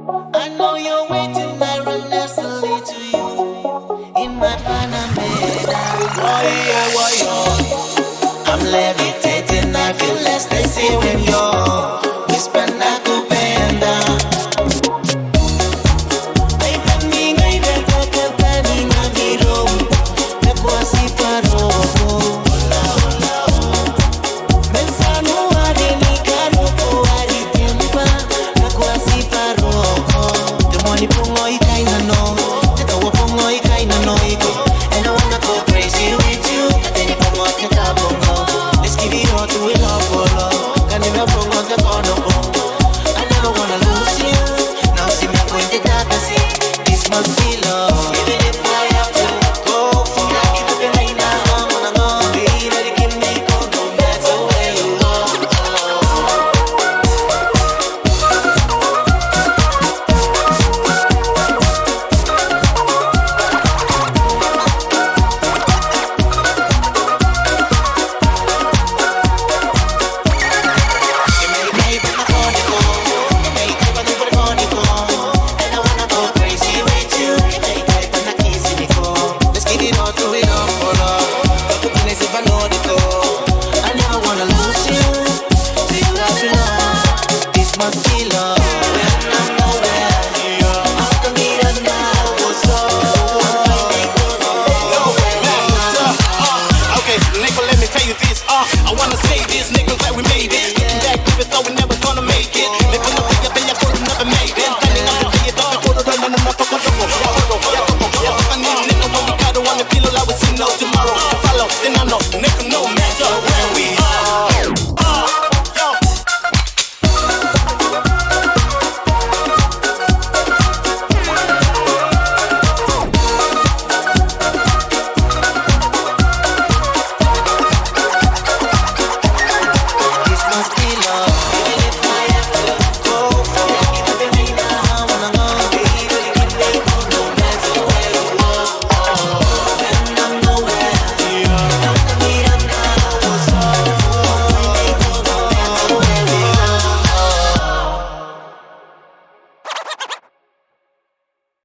I know you're waiting, I run nestily to you in my Panamera. Warrior, warrior, I'm levitating, I feel less they say when you're whisper nakupenda. Let's give it all to it all for love. Can never promote the corner. I never wanna lose you. Now see me going to that see. This must be love. Even if I have to go for it, keep it right now. I'm gonna go. Baby, let it give me go. No matter where you go. Must be love.